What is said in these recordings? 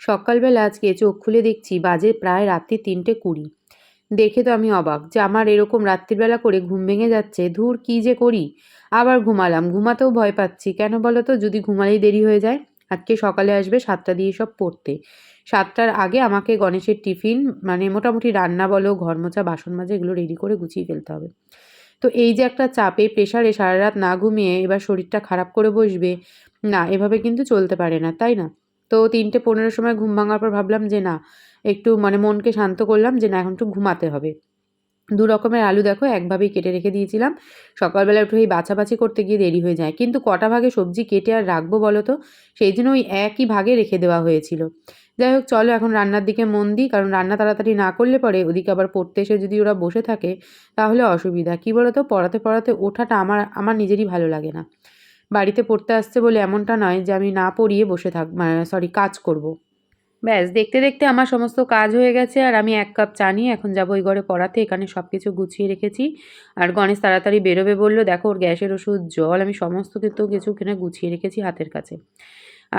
সকালবেলা আজকে চোখ খুলে দেখছি বাজে প্রায় রাত্রি ৩:২০। দেখে তো আমি অবাক যে আমার এরকম রাত্রিবেলা করে ঘুম ভেঙে যাচ্ছে। ধুর কি যে করি! আবার ঘুমালাম। ঘুমাতেও ভয় পাচ্ছি। কেন বলো তো? যদি ঘুমালেই দেরি হয়ে যায়। আজকে সকালে আসবে ৭টা দিয়ে সব পড়তে। ৭টার আগে আমাকে গণেশের টিফিন মানে মোটামুটি রান্না বলো, ঘর মোছা, বাসন মাজা এগুলো রেডি করে গুছিয়ে ফেলতে হবে। তো এই যে একটা চাপ, এই প্রেশারে সারারাত না ঘুমিয়ে এবার শরীরটা খারাপ করে বসবে, না এভাবে কিন্তু চলতে পারে না, তাই না? তো ৩:১৫ সময় ঘুম ভাঙার পর ভাবলাম যে না, একটু মানে মনকে শান্ত করলাম যে না এখন একটু ঘুমাতে হবে। ২ রকমের আলু দেখো একভাবেই কেটে রেখে দিয়েছিলাম। সকালবেলা উঠে এই বাছাবাছি করতে গিয়ে দেরি হয়ে যায়। কিন্তু কটা ভাগে সবজি কেটে আর রাখবো বলো তো? সেইজন্য ওই একই ভাগে রেখে দেওয়া হয়েছিল। যাই হোক চলো এখন রান্নার দিকে মন দিই। কারণ রান্না তাড়াতাড়ি না করলে পরে ওদিকে আবার পড়তে এসে যদি ওরা বসে থাকে তাহলে অসুবিধা। কি বলো তো? পড়াতে ওঠাটা আমার নিজেরই ভালো লাগে না। বাড়িতে পড়তে আসছে বলে এমনটা নয় যে আমি না পড়িয়ে বসে কাজ করব। ব্যাস দেখতে দেখতে আমার সমস্ত কাজ হয়ে গেছে আর আমি ১ কাপ চা নিয়ে এখন যাবো ওই ঘরে পড়াতে। এখানে সবকিছু গুছিয়ে রেখেছি। আর গণেশ তাড়াতাড়ি বেরোবে বলল। দেখো ওর গ্যাসের ওষুধ, জল আমি সমস্ত কিছু এখানে গুছিয়ে রেখেছি হাতের কাছে।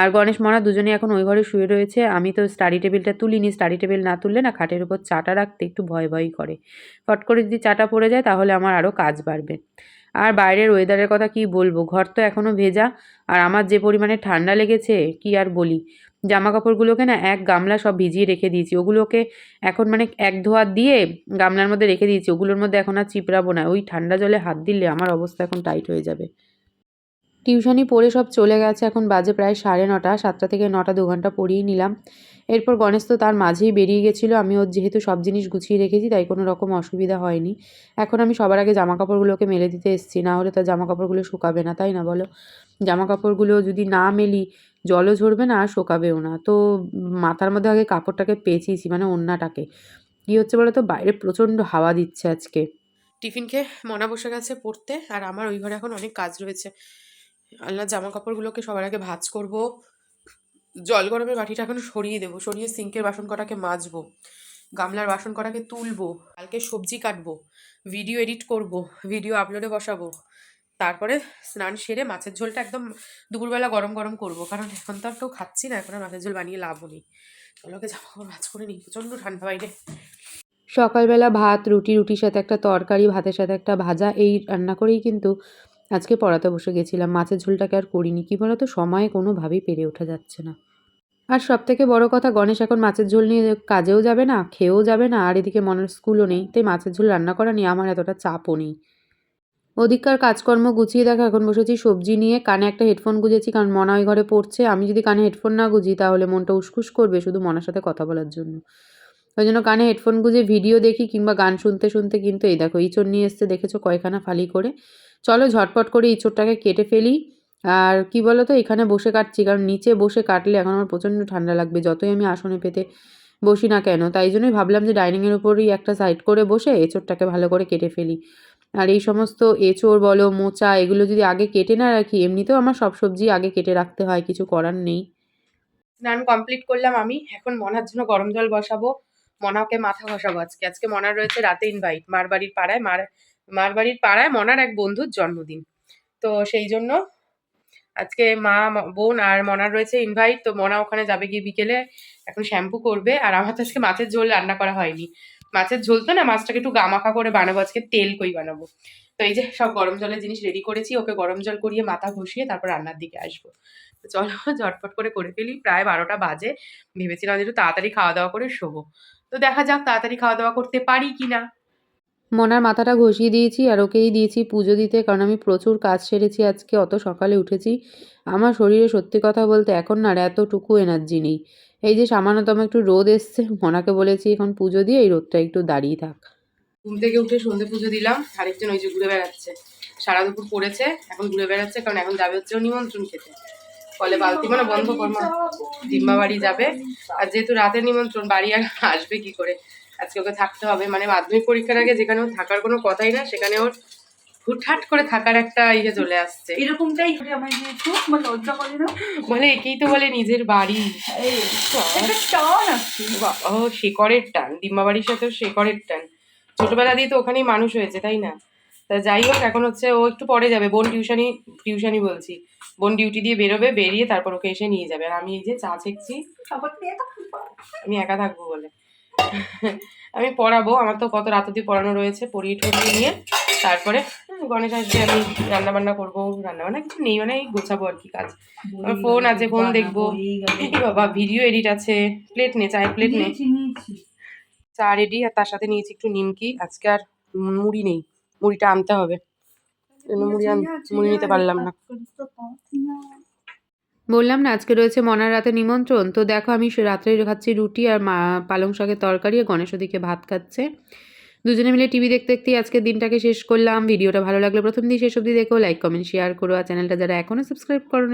আর গণেশ মনা দুজনেই এখন ওই ঘরে শুয়ে রয়েছে। আমি তো স্টাডি টেবিলটা তুলিনি। স্টাডি টেবিল না তুললে না খাটের উপর চাটা রাখতে একটু ভয়ই করে। ফট করে যদি চাটা পড়ে যায় তাহলে আমার আরও কাজ বাড়বে। আর বাইরের ওয়েদারের কথা কি বলবো? ঘর তো এখনো ভেজা। আর আমার যে পরিমাণে ঠান্ডা লেগেছে কি আর বলি। জামাকাপড়গুলোকে না এক গামলা সব ভিজিয়ে রেখে দিয়েছি। ওগুলোকে এখন মানে এক ধোয়া দিয়ে গামলার মধ্যে রেখে দিয়েছি। ওগুলোর মধ্যে এখন আর চিপড়াবো না। ওই ঠান্ডা জলে হাত দিলে আমার অবস্থা এখন টাইট হয়ে যাবে। টিউশনি পড়ে সব চলে গেছে। এখন বাজে প্রায় ৯:৩০। ৭টা থেকে ৯টা ২ ঘন্টা পড়িয়ে নিলাম। এরপর গণেশ তো তার মাঝেই বেরিয়ে গেছিল। আমি ওর যেহেতু সব জিনিস গুছিয়ে রেখেছি তাই কোনো রকম অসুবিধা হয়নি। এখন আমি সবার আগে জামাকাপড়গুলোকে মেলে দিতে এসেছি। না হলে তার জামাকাপড়গুলো শুকাবে না, তাই না বলো? জামাকাপড়গুলো যদি না মেলি জলও ঝরবে না আর শোকাবেও না। তো মাথার মধ্যে আগে কাপড়টাকে পেঁচিয়েছি মানে ওড়নাটাকে। কি হচ্ছে বলো তো? বাইরে প্রচণ্ড হাওয়া দিচ্ছে আজকে। টিফিন খেয়ে মনা বসে গেছে পড়তে আর আমার ওই ঘরে এখন অনেক কাজ রয়েছে। আলনার জামা কাপড়গুলোকে সবার আগে ভাঁজ করব, জল গরমের বাটিটা এখন সরিয়ে দেবো, সরিয়ে সিঙ্কের বাসন কটাকে মাজবো, গামলার বাসন কটাকে তুলবো, কালকে সবজি কাটবো, ভিডিও এডিট করব, ভিডিও আপলোডে বসাবো, তারপরে স্নান সেরে মাছের ঝোলটা একদম দুপুরবেলা গরম গরম করবো, কারণ এখন তো আর কেউ খাচ্ছি না, এখন আর মাছের ঝোল বানিয়ে লাভও নেই। চলোকে জামা কাপড় ভাঁজ করে নিই, প্রচণ্ড ঠান্ডা বাইরে। সকালবেলা ভাত, রুটির সাথে একটা তরকারি, ভাতের সাথে একটা ভাজা, এই রান্না করেই কিন্তু আজকে পড়াতে বসে গেছিলাম। মাছের ঝোলটাকে আর করিনি। কি বলতো? সময়ে কোনোভাবেই পেরে ওঠা যাচ্ছে না। আর সবথেকে বড় কথা, গণেশ এখন মাছের ঝোল নিয়ে কাজেও যাবে না, খেয়েও যাবে না, আর এদিকে মনের স্কুলও নেই। তাই মাছের ঝোল রান্না করা নিয়ে আমার এতটা চাপও নেই। ওদিককার কাজকর্ম গুছিয়ে দেখো এখন বসেছি সবজি নিয়ে। কানে একটা হেডফোন গুঁজেছি কারণ মনা ওই ঘরে পড়ছে। আমি যদি কানে হেডফোন না গুঁজি তাহলে মনটা উসখুস করবে শুধু মনার সাথে কথা বলার জন্য। ওই জন্য কানে হেডফোন গুঁজে ভিডিও দেখি কিংবা গান শুনতে শুনতে কিন্তু এই দেখো ইঁচড় নিয়ে এসছে, দেখেছো কয়খানা ফালি করে। চলো ঝটপট করে ইঁচড়টাকে কেটে ফেলি। আর কি বলো তো, এখানে বসে কাটছি কারণ নিচে বসে কাটলে এখন আমার প্রচণ্ড ঠান্ডা লাগবে যতই আমি আসনে পেতে বসি না কেন। তাই জন্যই ভাবলাম যে ডাইনিংয়ের উপরই একটা সাইড করে বসে এঁচড়টাকে ভালো করে কেটে ফেলি। আর এই সমস্ত এঁচড় বলো, মোচা এগুলো যদি আগে কেটে না রাখি, এমনিতেও আমার সব সবজি আগে কেটে রাখতে হয়, কিছু করার নেই। স্নান কমপ্লিট করলাম আমি। এখন মনার জন্য গরম জল বসাবো। মনাকে মাথা ঘষাবো আজকে। আজকে মনার রয়েছে রাতে ইনভাইট মার বাড়ির পাড়ায় মনার এক বন্ধুর জন্মদিন। তো সেই জন্য আজকে মা, বোন আর মনার রয়েছে ইনভাইট। তো মনা ওখানে যাবে গিয়ে বিকেলে, এখন শ্যাম্পু করবে। আর আমার তো আজকে মাছের ঝোল রান্না করা হয়নি। মাছের ঝোল তো না, মাছটাকে একটু গামাখা করে বানাবো আজকে, তেল কই বানাবো। তো এই যে সব গরম জলের জিনিস রেডি করেছি, ওকে গরম জল করিয়ে মাথা ঘষিয়ে তারপর রান্নার দিকে আসবো। তো চলো ঝটপট করে ফেলি। প্রায় 12টা বাজে। ভেবেছিলাম যে একটু তাড়াতাড়ি খাওয়া দাওয়া করে শোবো। তো দেখা যাক তাড়াতাড়ি খাওয়া দাওয়া করতে পারি কিনা। মনার মাথাটা ঘষিয়ে দিয়েছি আর ওকেই দিয়েছি পুজো দিতে, কারণ আমি প্রচুর কাজ সেরেছি আজকে, অত সকালে উঠেছি। আমার শরীরে সত্যি কথা বলতে এখন না আর এতটুকু এনার্জি নেই। এই যে সামান্যতম একটু রোদ এসছে, মনাকে বলেছি এখন পুজো দিয়ে এই রোদটা একটু দাঁড়িয়ে থাক। ঘুম থেকে উঠে সন্ধে পুজো দিলাম। আরেকজন ওই যে ঘুরে বেড়াচ্ছে, সারা দুপুর পড়েছে, এখন ঘুরে বেড়াচ্ছে, কারণ এখন যাবে হচ্ছে নিমন্ত্রণ খেতে। ফলে বালতি মানে বন্ধ কর্মা দিম্মা বাড়ি যাবে। আর যেহেতু রাতের নিমন্ত্রণ, বাড়ি আর আসবে কি করে, আজকে ওকে থাকতে হবে। মানে মাধ্যমিক পরীক্ষার আগে যেখানে ওর থাকার কোনো কথাই না, সেখানে ওর হুটহাট করে থাকার একটা ইয়ে চলে আসছে। এরকমটাই আমার যেহেতু লজ্জা করে না, মানে একেই তো বলে নিজের বাড়ি। ও শেকড়ের টান, দিম্মা বাড়ির সাথেও শেকড়ের টান। ছোটবেলা দিয়ে তো ওখানেই মানুষ হয়েছে, তাই না? তা যাই হোক, এখন হচ্ছে ও একটু পরে যাবে। বোন টিউশনি বলছি, বোন ডিউটি দিয়ে বেরোবে, বেরিয়ে তারপর ওকে এসে নিয়ে যাবে। আর আমি এই যে চা ছেঁকছি, সবার নিয়ে তো আমি একা থাকবো বলে। আমি পড়াবো, আমার তো কত রাত অব্দি পড়ানো রয়েছে, পড়িয়ে টড়িয়ে নিয়ে তারপরে গণেশ আসবে, আমি রান্নাবান্না করবো। রান্নাবান্না কিছু নেই, মানে এই গোছাবো আর কি কাজ। আমার ফোন আছে, ফোন দেখবো। এই বাবা, ভিডিও এডিট আছে। প্লেট নে, চায়ের প্লেট নে। নিয়েছি। চা রেডি, আর তার সাথে নিয়েছি একটু নিমকি। আজকে আর মুড়ি নেই, মুড়িটা আনতে হবে। মুড়ি নিতে পারলাম না। বললাম না আজকে রয়েছে মনার রাতে নিমন্ত্রণ। তো দেখো আমি রাত্রে খাচ্ছি রুটি আর পালং শাকের তরকারি, আর গণেশ ওদিকে ভাত খাচ্ছে। দুজনে মিলে টিভি দেখতে দেখতেই আজকের দিনটাকে শেষ করলাম। ভিডিওটা ভালো লাগলে প্রথম দিয়ে শেষ অবধি দেখো, লাইক কমেন্ট শেয়ার করো, আর চ্যানেলটা যারা এখনো সাবস্ক্রাইব করো